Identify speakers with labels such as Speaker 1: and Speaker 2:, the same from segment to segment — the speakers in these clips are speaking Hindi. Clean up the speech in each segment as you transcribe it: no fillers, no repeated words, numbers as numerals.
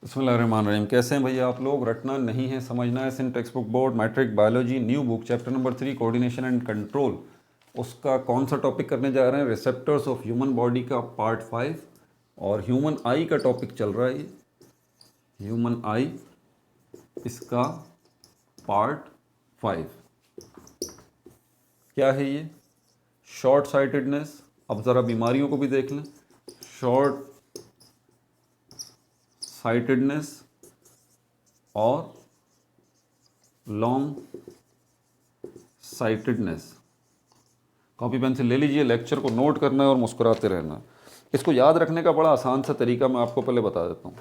Speaker 1: बिस्मिल्लाहिर्रहमानिर्रहीम। कैसे हैं भैया आप लोग? रटना नहीं है, समझना है। Sindh text book board matric biology new book chapter number 3 coordination and control, उसका कौन सा टॉपिक करने जा रहे हैं? रिसेप्टर्स ऑफ ह्यूमन बॉडी का पार्ट 5 और ह्यूमन आई का टॉपिक चल रहा है। ये ह्यूमन आई, इसका पार्ट 5 क्या है? ये शॉर्ट साइटेडनेस। अब ज़रा बीमारियों को भी देख लें। शॉर्ट साइटेडनेस और लॉन्ग साइटेडनेस। कॉपी पेंसिल ले लीजिए, लेक्चर को नोट करना है और मुस्कुराते रहना। इसको याद रखने का बड़ा आसान सा तरीका मैं आपको पहले बता देता हूँ।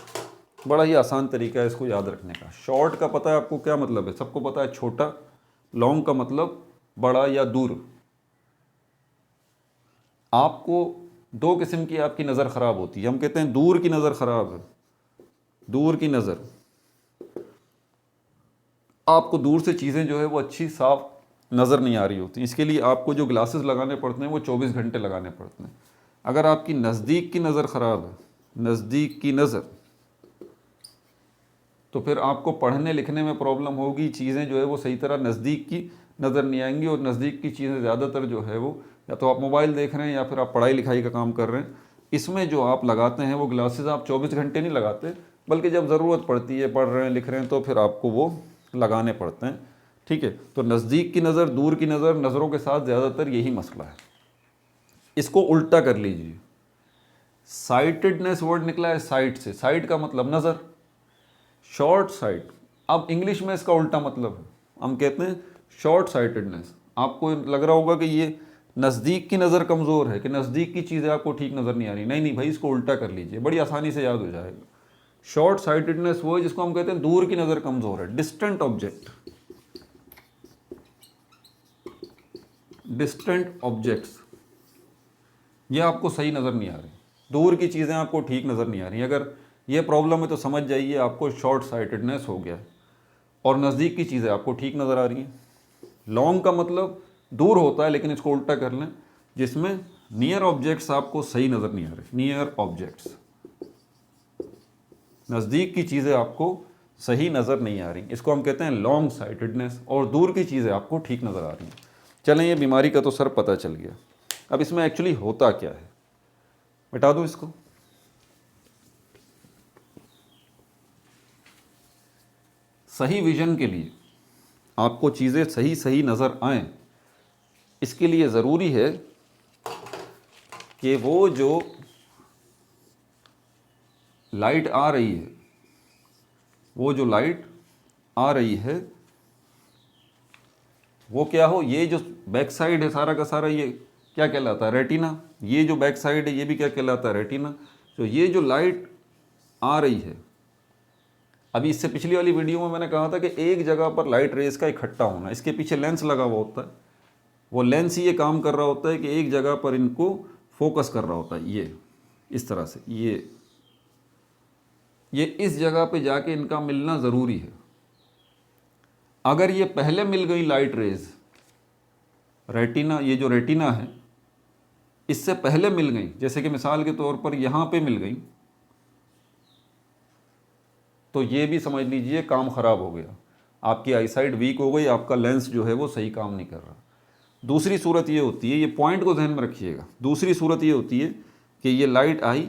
Speaker 1: बड़ा ही आसान तरीका है इसको याद रखने का। शॉर्ट का पता है आपको क्या मतलब है? सबको पता है, छोटा। लॉन्ग का मतलब बड़ा या दूर। आपको दो किस्म की आपकी नज़र ख़राब होती है। हम कहते हैं दूर की नज़र ख़राब है। दूर की नज़र, आपको दूर से चीज़ें जो है वो अच्छी साफ नज़र नहीं आ रही होती। इसके लिए आपको जो ग्लासेस लगाने पड़ते हैं वो 24 घंटे लगाने पड़ते हैं। अगर आपकी नज़दीक की नज़र ख़राब है, नज़दीक की नज़र, तो फिर आपको पढ़ने लिखने में प्रॉब्लम होगी। चीज़ें जो है वो सही तरह नज़दीक की नज़र नहीं आएंगी। और नज़दीक की चीज़ें ज़्यादातर जो है वो या तो आप मोबाइल देख रहे हैं या फिर आप पढ़ाई लिखाई का काम कर रहे हैं। इसमें जो आप लगाते हैं वो ग्लासेस आप 24 घंटे नहीं लगाते, बल्कि जब ज़रूरत पड़ती है, पढ़ रहे हैं लिख रहे हैं, तो फिर आपको वो लगाने पड़ते हैं। ठीक है, तो नज़दीक की नज़र, दूर की नज़र, नज़रों के साथ ज़्यादातर यही मसला है। इसको उल्टा कर लीजिए। साइटेडनेस वर्ड निकला है साइट से। साइट का मतलब नज़र, शॉर्ट साइट। अब इंग्लिश में इसका उल्टा मतलब है, हम कहते हैं शॉर्ट साइटेडनेस। आपको लग रहा होगा कि ये नज़दीक की नज़र कमज़ोर है, कि नज़दीक की चीज़ें आपको ठीक नज़र नहीं आ रही। नहीं नहीं भाई, इसको उल्टा कर लीजिए, बड़ी आसानी से याद हो जाएगा। शॉर्ट साइटेडनेस वो है जिसको हम कहते हैं दूर की नज़र कमज़ोर है। डिस्टेंट ऑब्जेक्ट, डिस्टेंट ऑब्जेक्ट्स ये आपको सही नज़र नहीं आ रही। दूर की चीज़ें आपको ठीक नज़र नहीं आ रही। अगर ये प्रॉब्लम है तो समझ जाइए आपको शॉर्ट साइटेडनेस हो गया है। और नज़दीक की चीज़ें आपको ठीक नज़र आ रही हैं। लॉन्ग का मतलब दूर होता है, लेकिन इसको उल्टा कर लें, जिसमें नियर ऑब्जेक्ट्स आपको सही नज़र नहीं आ रहे। नियर ऑब्जेक्ट्स, नज़दीक की चीज़ें आपको सही नज़र नहीं आ रही, इसको हम कहते हैं लॉन्ग साइटेडनेस। और दूर की चीज़ें आपको ठीक नज़र आ रही हैं। चलें, ये बीमारी का तो सर पता चल गया। अब इसमें एक्चुअली होता क्या है, मिटा दूँ इसको। सही विजन के लिए, आपको चीज़ें सही सही नज़र आएँ, इसके लिए ज़रूरी है कि वो जो लाइट आ रही है, वो जो लाइट आ रही है वो क्या हो? ये जो बैक साइड है सारा का सारा, ये क्या कहलाता है? रेटिना। ये जो बैक साइड है ये भी क्या कहलाता है? रेटिना। तो ये जो लाइट आ रही है, अभी इससे पिछली वाली वीडियो में मैंने कहा था कि एक जगह पर लाइट रेज का इकट्ठा होना, इसके पीछे लेंस लगा हुआ होता है। वो लेंस ही ये काम कर रहा होता है कि एक जगह पर इनको फोकस कर रहा होता है। ये इस तरह से, ये इस जगह पे जाके इनका मिलना ज़रूरी है। अगर ये पहले मिल गई लाइट रेज, रेटिना, ये जो रेटिना है इससे पहले मिल गई, जैसे कि मिसाल के तौर पर यहाँ पे मिल गई, तो ये भी समझ लीजिए काम ख़राब हो गया। आपकी आईसाइट वीक हो गई, आपका लेंस जो है वो सही काम नहीं कर रहा। दूसरी सूरत ये होती है, ये पॉइंट को ध्यान में रखिएगा। दूसरी सूरत ये होती है कि ये लाइट आई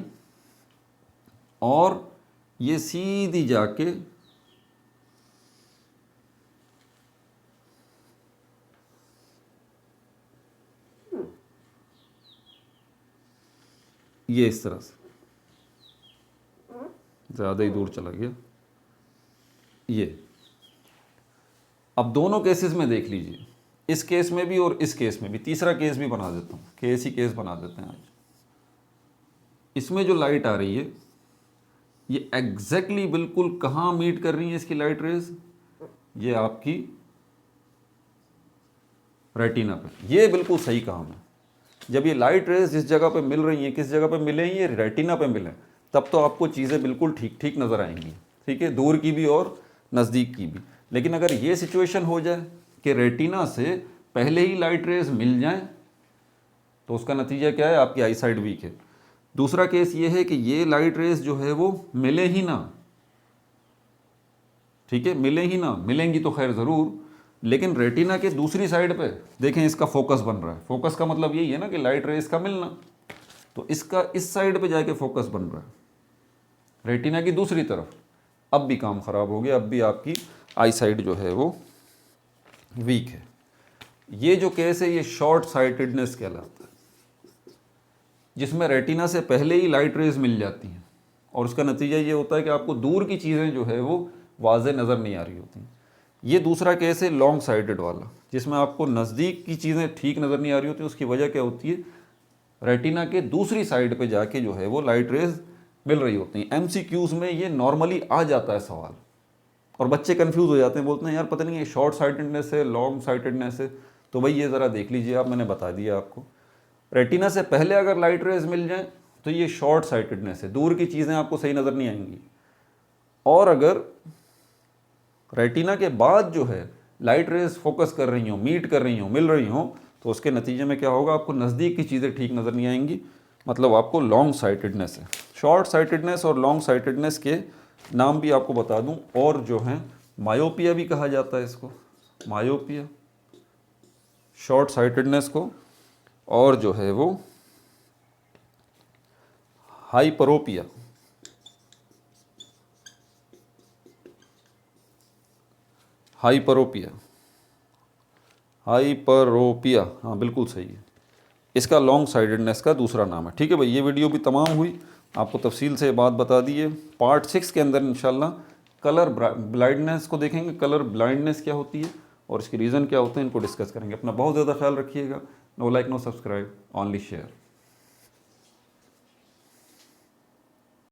Speaker 1: और ये सीधी जाके ये इस तरह से, ज़्यादा ही दूर चला गया ये। अब दोनों केसेस में देख लीजिए, इस केस में भी और इस केस में भी। तीसरा केस भी बना देता हूँ, केस ही केस बना देते हैं आज। इसमें जो लाइट आ रही है ये एग्जैक्टली बिल्कुल कहाँ मीट कर रही है इसकी लाइट रेज? ये आपकी रेटिना पे। ये बिल्कुल सही काम है। जब ये लाइट रेज जिस जगह पे मिल रही हैं, किस जगह पे मिले, ये रेटिना पे मिले, तब तो आपको चीज़ें बिल्कुल ठीक ठीक नज़र आएंगी। ठीक है, दूर की भी और नज़दीक की भी। लेकिन अगर ये सिचुएशन हो जाए कि रेटिना से पहले ही लाइट रेज मिल जाएं, तो उसका नतीजा क्या है? आपकी आई साइड वीक है। दूसरा केस ये है कि ये लाइट रेज जो है वो मिले ही ना, ठीक है, मिले ही ना, मिलेंगी तो खैर ज़रूर, लेकिन रेटिना के दूसरी साइड पे देखें इसका फोकस बन रहा है। फोकस का मतलब यही है ना कि लाइट रेस का मिलना, तो इसका इस साइड पे जाके फोकस बन रहा है रेटिना की दूसरी तरफ। अब भी काम ख़राब हो गया, अब भी आपकी आई साइड जो है वो वीक है। ये जो केस है ये शॉर्ट साइटेडनेस कहलाता है, जिसमें रेटिना से पहले ही लाइट रेज मिल जाती हैं और उसका नतीजा ये होता है कि आपको दूर की चीज़ें जो है वो वाज़े नज़र नहीं आ रही होती। ये दूसरा केस है लॉन्ग साइटेड वाला, जिसमें आपको नज़दीक की चीज़ें ठीक नज़र नहीं आ रही होती। उसकी वजह क्या होती है, रेटिना के दूसरी साइड पे जाके जो है वो लाइट रेज मिल रही होती हैं। MCQs में ये नॉर्मली आ जाता है सवाल, और बच्चे कंफ्यूज हो जाते हैं, बोलते हैं यार पता नहीं ये शॉर्ट साइटेडनेस है लॉन्ग साइटेडनेस है। तो भाई ये ज़रा देख लीजिए आप, मैंने बता दिया आपको, रेटिना से पहले अगर लाइट रेज मिल जाए तो ये शॉर्ट साइटेडनेस है, दूर की चीज़ें आपको सही नज़र नहीं आएंगी। और अगर रेटिना के बाद जो है लाइट रेज फोकस कर रही हो, मीट कर रही हो, मिल रही हो, तो उसके नतीजे में क्या होगा, आपको नज़दीक की चीज़ें ठीक नज़र नहीं आएंगी, मतलब आपको लॉन्ग साइटेडनेस है। शॉर्ट साइटेडनेस और लॉन्ग साइटेडनेस के नाम भी आपको बता दूं, और जो है मायोपिया भी कहा जाता है इसको, मायोपिया शॉर्ट साइटेडनेस को, और जो है वो हाइपरोपिया, हाइपरोपिया, हाइपरोपिया, हाँ बिल्कुल सही है, इसका लॉन्ग साइडेडनेस का दूसरा नाम है। ठीक है भाई, ये वीडियो भी तमाम हुई, आपको तफसील से बात बता दी है। पार्ट 6 के अंदर इंशाल्लाह कलर ब्लाइंडनेस को देखेंगे, कलर ब्लाइंडनेस क्या होती है और इसके रीज़न क्या होते हैं, इनको डिस्कस करेंगे। अपना बहुत ज़्यादा ख्याल रखिएगा। No like no subscribe, only share.